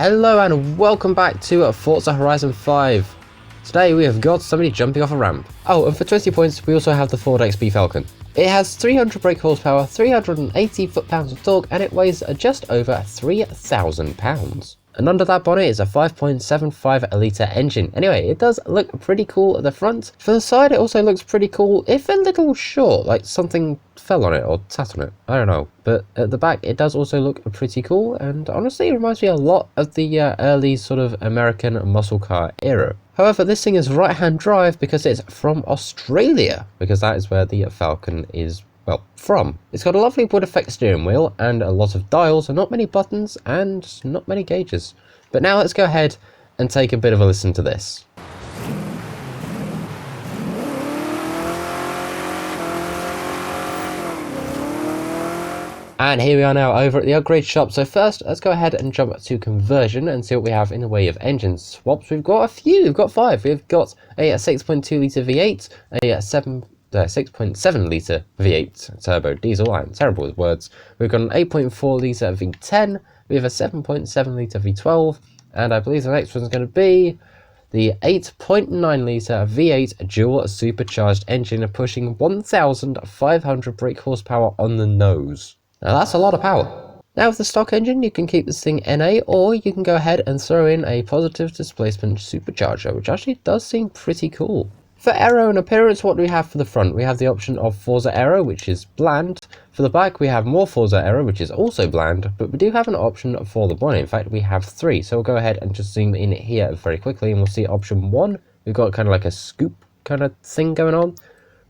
Hello and welcome back to Forza Horizon 5. Today we have got somebody jumping off a ramp. Oh, and for 20 points we also have the Ford XB Falcon. It has 300 brake horsepower, 380 foot-pounds of torque, and it weighs just over 3,000 pounds. And under that bonnet is a 5.75 litre engine. Anyway, it does look pretty cool at the front. For the side, it also looks pretty cool, if a little short, like something fell on it or sat on it. I don't know. But at the back, it does also look pretty cool, and honestly, it reminds me a lot of the early sort of American muscle car era. However, this thing is right-hand drive because it's from Australia, because that is where the Falcon is, well, from. It's got a lovely wood effect steering wheel and a lot of dials and not many buttons and not many gauges. But now let's go ahead and take a bit of a listen to this. And here we are now over at the upgrade shop. So first, let's go ahead and jump to conversion and see what we have in the way of engine swaps. We've got a few, we've got 5. We've got a 6.2 litre V8, a 6.7 litre V8 turbo diesel. I'm terrible with words. We've got an 8.4 litre V10, we have a 7.7 litre V12, and I believe the next one's going to be the 8.9 litre V8 dual supercharged engine pushing 1,500 brake horsepower on the nose. Now that's a lot of power. Now with the stock engine you can keep this thing NA, or you can go ahead and throw in a positive displacement supercharger, which actually does seem pretty cool. For aero and appearance, what do we have for the front? We have the option of Forza Aero, which is bland. For the back we have more Forza Aero, which is also bland, but we do have an option for the bonnet. In fact, we have 3, so we'll go ahead and just zoom in here very quickly and we'll see option 1. We've got kind of like a scoop kind of thing going on.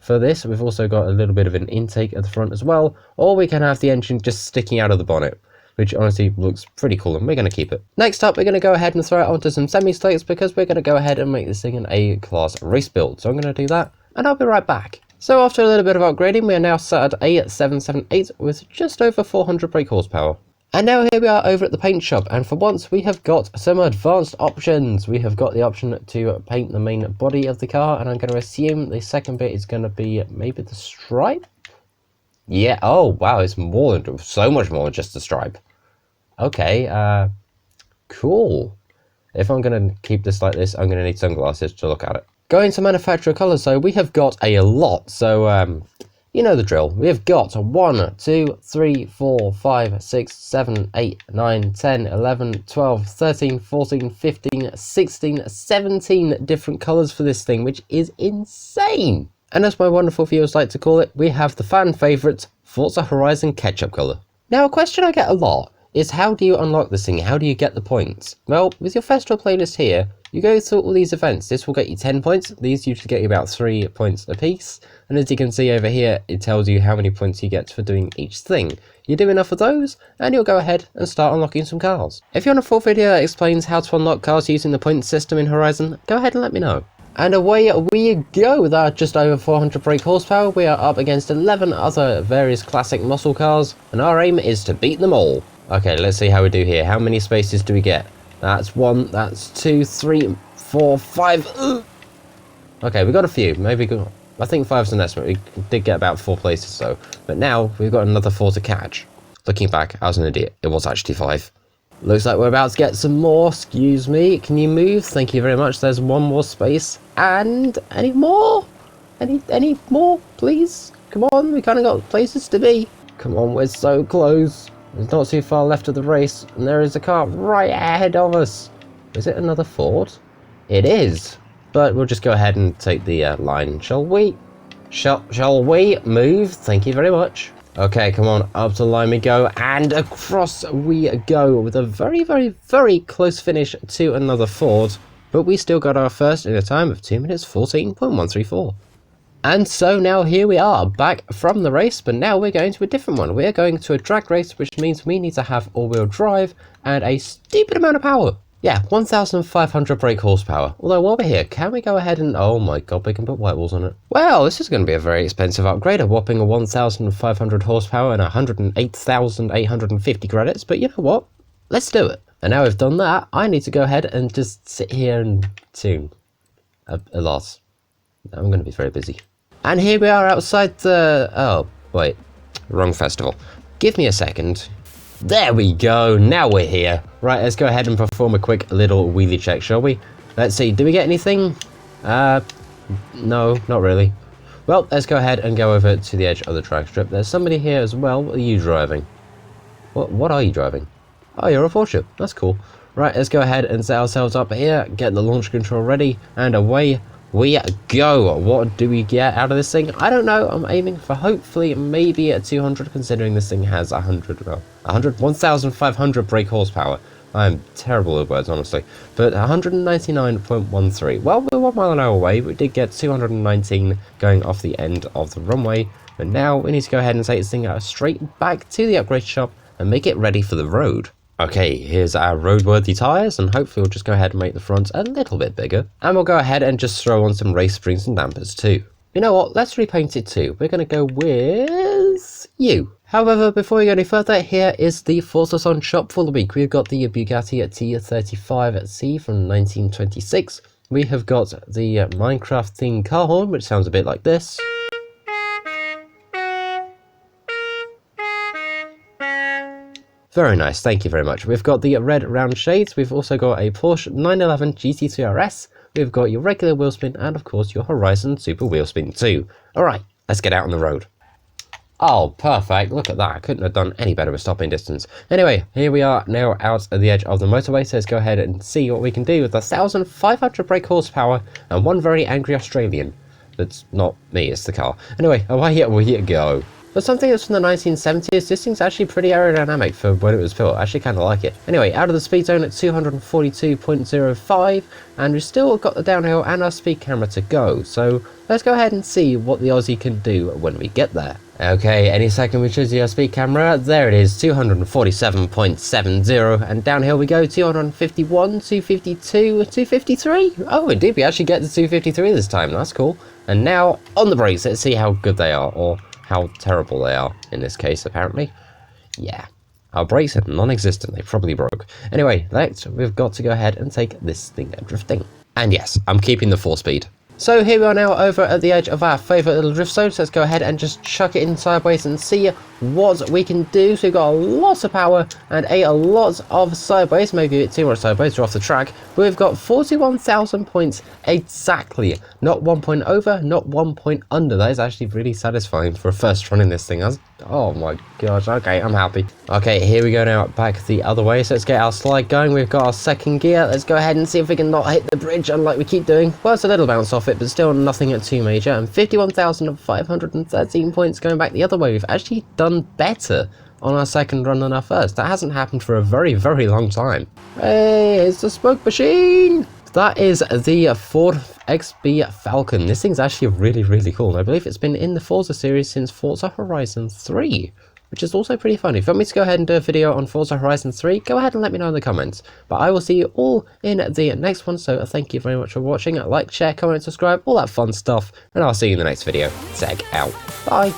For this, we've also got a little bit of an intake at the front as well, or we can have the engine just sticking out of the bonnet, which honestly looks pretty cool, and we're going to keep it. Next up, we're going to go ahead and throw it onto some semi-slates, because we're going to go ahead and make this thing an A-class race build. So I'm going to do that, and I'll be right back. So after a little bit of upgrading, we are now set at a 778 with just over 400 brake horsepower. And now here we are over at the paint shop, and for once we have got some advanced options. We have got the option to paint the main body of the car, and I'm going to assume the second bit is going to be maybe the stripe? Yeah, oh wow, it's more than, so much more than just the stripe. Okay, cool. If I'm going to keep this like this, I'm going to need sunglasses to look at it. Going to manufacturer colours, so we have got a lot, so you know the drill. We have got 1, 2, 3, 4, 5, 6, 7, 8, 9, 10, 11, 12, 13, 14, 15, 16, 17 different colours for this thing, which is insane. And as my wonderful viewers like to call it, we have the fan favourite Forza Horizon ketchup colour. Now a question I get a lot is, how do you unlock this thing? How do you get the points? Well, with your festival playlist here, you go through all these events. This will get you 10 points. These usually get you about 3 points a piece. And as you can see over here, it tells you how many points you get for doing each thing. You do enough of those, and you'll go ahead and start unlocking some cars. If you want a full video that explains how to unlock cars using the point system in Horizon, go ahead and let me know. And away we go with our just over 400 brake horsepower. We are up against 11 other various classic muscle cars, and our aim is to beat them all. Okay, let's see how we do here. How many spaces do we get? That's 1, that's 2, 3, 4, 5. Ugh. Okay, we got a few. Maybe I think 5's an estimate. We did get about 4 places though. But now we've got another 4 to catch. Looking back, I was an idiot. It was actually 5. Looks like we're about to get some more. Excuse me. Can you move? Thank you very much. There's 1 more space. And any more? Any more, please? Come on, we kind of got places to be. Come on, we're so close. There's not too far left of the race, and there is a car right ahead of us. Is it another Ford? It is. But we'll just go ahead and take the line, shall we? Shall we move? Thank you very much. Okay, come on, up to the line we go, and across we go with a very, very, very close finish to another Ford. But we still got our first in a time of 2 minutes 14.134. And so now here we are, back from the race, but now we're going to a different one. We're going to a drag race, which means we need to have all-wheel drive and a stupid amount of power. Yeah, 1,500 brake horsepower. Although while we're here, can we go ahead and... oh my god, we can put white walls on it. Well, this is going to be a very expensive upgrade, a whopping 1,500 horsepower and 108,850 credits, but you know what? Let's do it. And now we've done that, I need to go ahead and just sit here and tune a lot. I'm going to be very busy. And here we are outside the... oh, wait. Wrong festival. Give me a second. There we go, now we're here. Right, let's go ahead and perform a quick little wheelie check, shall we? Let's see, do we get anything? No, not really. Well, let's go ahead and go over to the edge of the track strip. There's somebody here as well. What are you driving? What are you driving? Oh, you're a Porsche. That's cool. Right, let's go ahead and set ourselves up here, get the launch control ready, and away we go. What do we get out of this thing? I don't know. I'm aiming for hopefully maybe at 200, considering this thing has 1,500 brake horsepower. I'm terrible with words, honestly. But 199.13. Well, we're 1 mile an hour away. We did get 219 going off the end of the runway. But now we need to go ahead and take this thing straight back to the upgrade shop and make it ready for the road. Okay, here's our roadworthy tyres, and hopefully we'll just go ahead and make the front a little bit bigger. And we'll go ahead and just throw on some race springs and dampers too. You know what, let's repaint it too. We're going to go with you. However, before we go any further, here is the Forza Horizon shop for the week. We've got the Bugatti T35C from 1926. We have got the Minecraft themed car horn, which sounds a bit like this. Very nice, thank you very much. We've got the red round shades. We've also got a Porsche 911 GT2 RS. We've got your regular wheel spin and of course your Horizon Super wheel spin too. Alright, let's get out on the road. Oh, perfect. Look at that. I couldn't have done any better with stopping distance. Anyway, here we are now out at the edge of the motorway. So let's go ahead and see what we can do with 1,500 brake horsepower and one very angry Australian. That's not me, it's the car. Anyway, away we go. For something that's from the 1970s, this thing's actually pretty aerodynamic for when it was built. I actually kind of like it. Anyway, out of the speed zone at 242.05, and we've still got the downhill and our speed camera to go. So let's go ahead and see what the Aussie can do when we get there. Okay, any second we choose the speed camera. There it is, 247.70, and downhill we go, 251, 252, 253. Oh, indeed, we actually get to 253 this time. That's cool. And now on the brakes, let's see how good they are, or how terrible they are in this case, apparently. Yeah, our brakes are non-existent. They probably broke. Anyway, next we've got to go ahead and take this thing drifting. And yes, I'm keeping the 4-speed. So here we are now over at the edge of our favourite little drift zone. So let's go ahead and just chuck it in sideways and see what we can do. So we've got a lot of power and a lot of sideways, maybe a bit too much sideways, we're off the track. But we've got 41,000 points exactly. Not 1 point over, not 1 point under. That is actually really satisfying for a first run in this thing. Oh my gosh, okay, I'm happy. Okay, here we go now, back the other way. So let's get our slide going. We've got our second gear. Let's go ahead and see if we can not hit the bridge, unlike we keep doing. Well, it's a little bounce off it, but still nothing too major. And 51,513 points going back the other way. We've actually done better on our second run than our first. That hasn't happened for a very, very long time. Hey, it's the smoke machine! That is the Ford XB Falcon. This thing's actually really, really cool. And I believe it's been in the Forza series since Forza Horizon 3, which is also pretty funny. If you want me to go ahead and do a video on Forza Horizon 3, go ahead and let me know in the comments. But I will see you all in the next one. So thank you very much for watching. Like, share, comment, subscribe, all that fun stuff. And I'll see you in the next video. Seg out. Bye.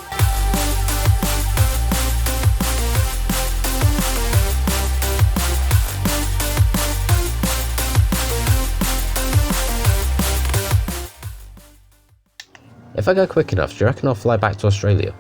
If I go quick enough, do you reckon I'll fly back to Australia?